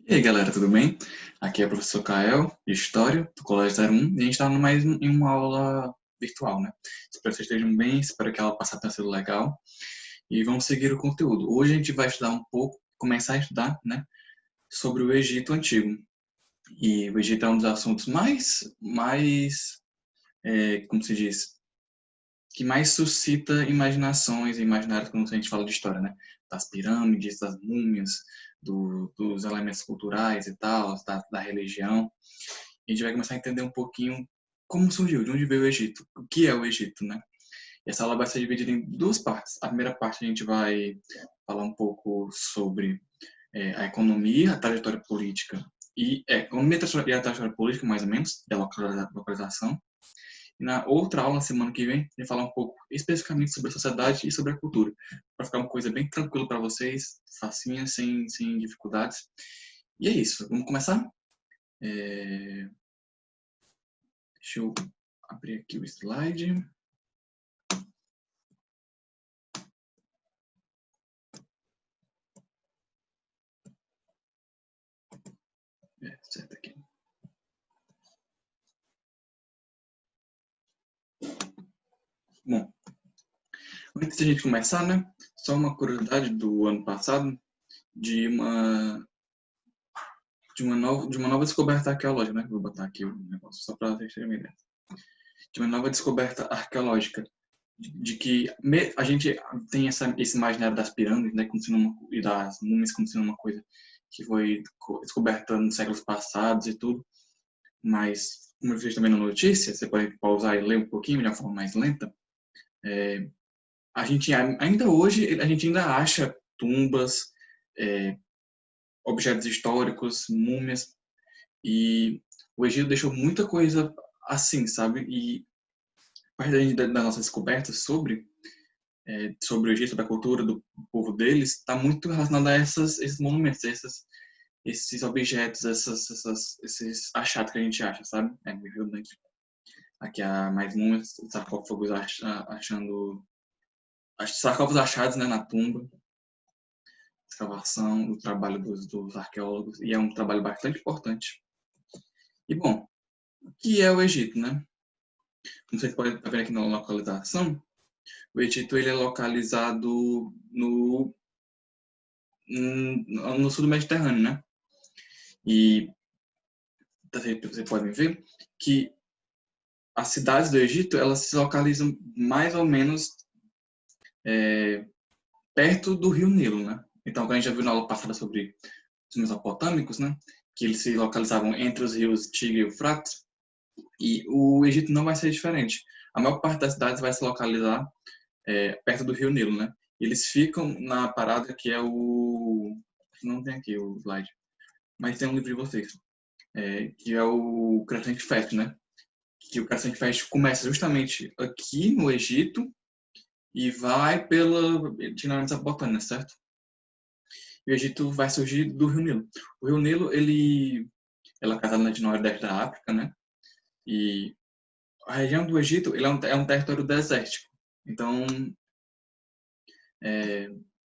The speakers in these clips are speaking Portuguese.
E aí galera, tudo bem? Aqui é o professor Kael, de História, do Colégio 01, e a gente está mais em uma aula virtual, né? Espero que vocês estejam bem, espero que a aula passada tenha sido legal. E vamos seguir o conteúdo. Hoje a gente vai estudar um pouco, começar a estudar, né, sobre o Egito Antigo. E o Egito é um dos assuntos como se diz, que mais suscita imaginações e imaginários quando a gente fala de história, né? Das pirâmides, das múmias, dos elementos culturais e tal, da religião. E a gente vai começar a entender um pouquinho como surgiu, de onde veio o Egito, o que é o Egito, né? E essa aula vai ser dividida em duas partes. A primeira parte a gente vai falar um pouco sobre a economia, a trajetória política a economia e a trajetória política, mais ou menos, da localização. E na outra aula, na semana que vem, a gente vai falar um pouco especificamente sobre a sociedade e sobre a cultura, para ficar uma coisa bem tranquila para vocês, facinha, sem dificuldades. E é isso, vamos começar? Deixa eu abrir aqui o slide. Certo aqui. Bom, antes de a gente começar, né? Só uma curiosidade do ano passado de uma nova descoberta arqueológica, né? Vou botar aqui o negócio só para vocês terem uma ideia. De uma nova descoberta arqueológica de que a gente tem esse imaginário das pirâmides, né, como sendo e das múmias como sendo uma coisa que foi descoberta nos séculos passados e tudo, mas como eu fiz também na notícia, você pode pausar e ler um pouquinho de uma forma mais lenta. A gente ainda hoje a gente ainda acha tumbas, é, objetos históricos, múmias, e o Egito deixou muita coisa assim, sabe? E parte das nossas descobertas sobre o Egito, sobre a cultura do povo deles, está muito relacionada a esses monumentos, esses objetos, esses achados que a gente acha, sabe? É meio redundante. Aqui há mais múmias, sarcófagos sarcófagos achados, né, na tumba, escavação, o trabalho dos arqueólogos, e é um trabalho bastante importante. E, bom, o que é o Egito, né? Como vocês podem estar vendo aqui na localização, o Egito ele é localizado no sul do Mediterrâneo, né? E vocês podem ver que as cidades do Egito, elas se localizam mais ou menos perto do rio Nilo, né? Então, quando a gente já viu na aula passada sobre os mesopotâmicos, né? Que eles se localizavam entre os rios Tigre e Eufrates, e o Egito não vai ser diferente. A maior parte das cidades vai se localizar perto do rio Nilo, né? E eles ficam na parada que é o... Não tem aqui o slide, mas tem um livro de vocês, que é o Crescente Fest, né? Que o Crescente Fest começa justamente aqui no Egito e vai pela itinerância botânica, certo? E o Egito vai surgir do Rio Nilo. O Rio Nilo, ele é localizado no nordeste da África, né? E a região do Egito, ele é um território desértico. Então,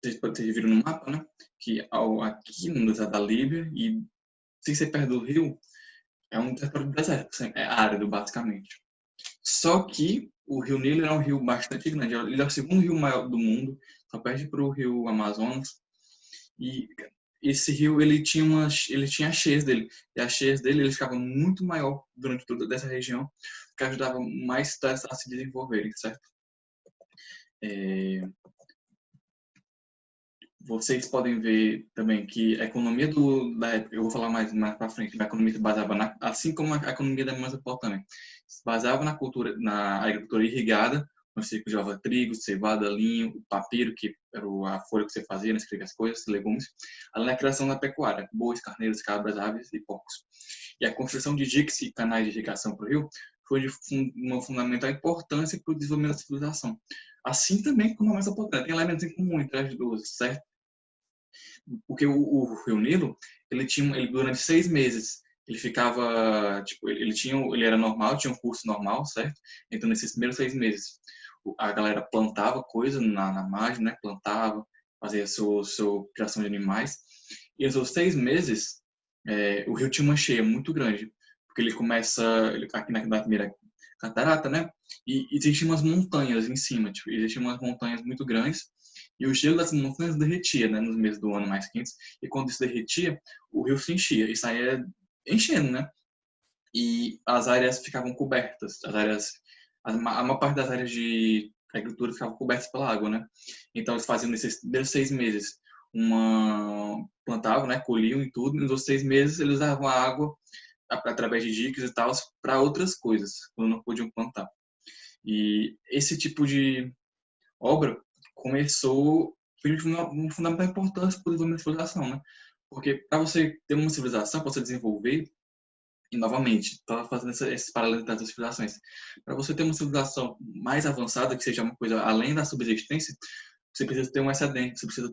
vocês viram no mapa, né? Que aqui no deserto da Líbia, e sem ser perto do rio, é um território desértico, é árido, basicamente. Só que o Rio Nilo é um rio bastante grande. Ele é o segundo rio maior do mundo, só perde para o rio Amazonas. E esse rio ele tinha as cheias dele. E as cheias dele ele ficava muito maior durante toda essa região, que ajudava mais cidades a se desenvolverem, certo? Vocês podem ver também que a economia da época, eu vou falar mais para frente, a economia se baseava assim como a economia da Mesopotâmia, se baseava na cultura, na agricultura irrigada, onde se cultivava trigo, cevada, linho, o papiro, que era a folha que você fazia, né, escrevia as coisas, legumes, além da criação da pecuária, bois, carneiros, cabras, aves e porcos. E a construção de diques e canais de irrigação para o rio foi de uma fundamental importância para o desenvolvimento da civilização. Assim também como a Mesopotâmia, tem elementos em comum entre as duas, certo? Porque o Rio Nilo, ele durante 6 meses, ele ficava, tipo, ele era normal, tinha um curso normal, certo? Então, nesses primeiros 6 meses, a galera plantava coisa na margem, né? Plantava, fazia sua criação de animais. E nos 6 meses, o rio tinha uma cheia muito grande, porque ele começa aqui na primeira catarata, né? E existiam umas montanhas em cima, tipo, existiam umas montanhas muito grandes, e o gelo das montanhas derretia, né, nos meses do ano mais quentes, e quando isso derretia, o rio se enchia, e saía enchendo, né? E as áreas ficavam cobertas, a maior parte das áreas de agricultura ficavam cobertas pela água, né? Então eles faziam nesses primeiros 6 meses plantavam, né, colhiam e tudo, e nos outros 6 meses eles usavam a água através de diques e tal para outras coisas, quando não podiam plantar. E esse tipo de obra começou foi de uma fundamental importância para o desenvolvimento da civilização, né? Porque para você ter uma civilização, para você desenvolver, e novamente, estava fazendo esses paralelos das civilizações. Para você ter uma civilização mais avançada, que seja uma coisa além da subsistência, você precisa ter um excedente, você precisa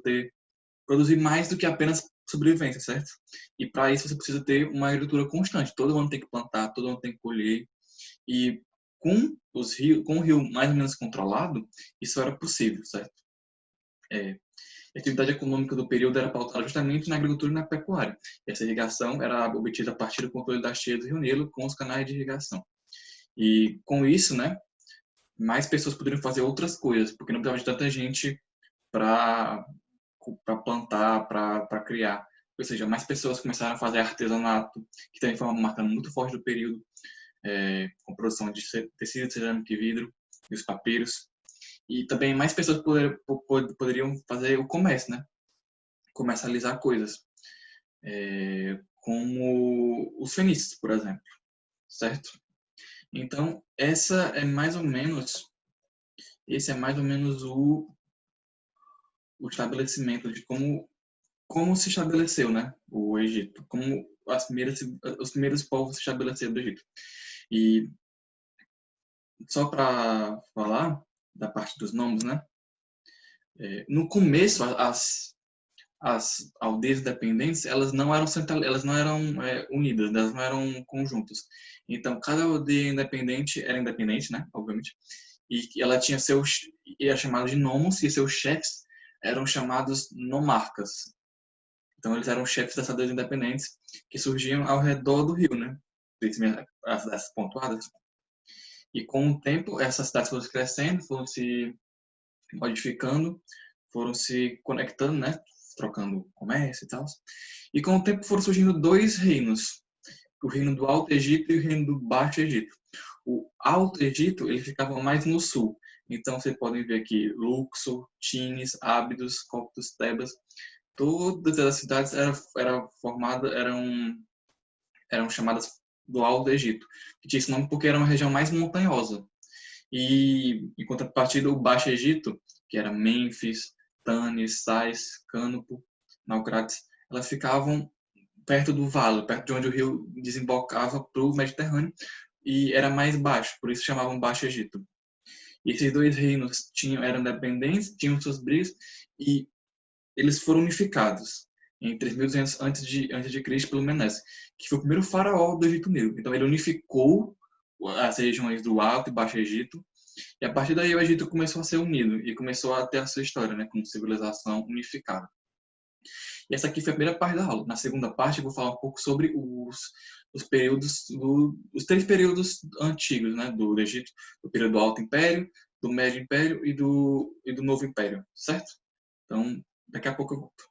produzir mais do que apenas sobrevivência, certo? E para isso você precisa ter uma agricultura constante. Todo ano tem que plantar, todo ano tem que colher. E com o rio mais ou menos controlado, isso era possível, certo? A atividade econômica do período era pautada justamente na agricultura e na pecuária. E essa irrigação era obtida a partir do controle da cheia do Rio Nilo com os canais de irrigação. E com isso, né, mais pessoas poderiam fazer outras coisas, porque não precisava de tanta gente para plantar, para criar. Ou seja, mais pessoas começaram a fazer artesanato, que também foi uma marca muito forte do período, com produção de tecido, cerâmica e vidro, e os papeiros. E também mais pessoas poderiam fazer o comércio, né? Comercializar coisas, como os fenícios, por exemplo, certo? Então, esse é mais ou menos o estabelecimento de como se estabeleceu, né, o Egito, como os primeiros povos se estabeleceram do Egito. E só para falar da parte dos nomes, né, no começo as aldeias dependentes elas não eram unidas, elas não eram conjuntas. Então cada aldeia independente era independente, né, obviamente, e ela tinha era chamada de nomos e seus chefes eram chamados nomarcas. Então eles eram chefes das aldeias independentes que surgiam ao redor do rio, né, as pontuadas. E com o tempo essas cidades foram crescendo, foram se modificando, foram se conectando, né, trocando comércio e tal. E com o tempo foram surgindo dois reinos, o reino do Alto Egito e o reino do Baixo Egito. O Alto Egito ele ficava mais no sul. Então vocês podem ver aqui Luxor, Tinis, Ábidos, Coptos, Tebas. Todas as cidades eram chamadas do Alto Egito, que tinha esse nome porque era uma região mais montanhosa. E em contrapartida, o Baixo Egito, que era Mênfis, Tanis, Sais, Cânopo, Naucratis, elas ficavam perto do vale, perto de onde o rio desembocava para o Mediterrâneo e era mais baixo, por isso chamavam Baixo Egito. E esses dois reinos eram dependentes, tinham suas brigas e eles foram unificados em 3200 antes de Cristo pelo Menes, que foi o primeiro faraó do Egito Negro. Então ele unificou as regiões do Alto e Baixo Egito, e a partir daí o Egito começou a ser unido e começou a ter a sua história, né, como civilização unificada. E essa aqui foi a primeira parte da aula. Na segunda parte eu vou falar um pouco sobre os períodos, os três períodos antigos, né, do Egito, do período do Alto Império, do Médio Império e do Novo Império, certo? Então, daqui a pouco eu volto.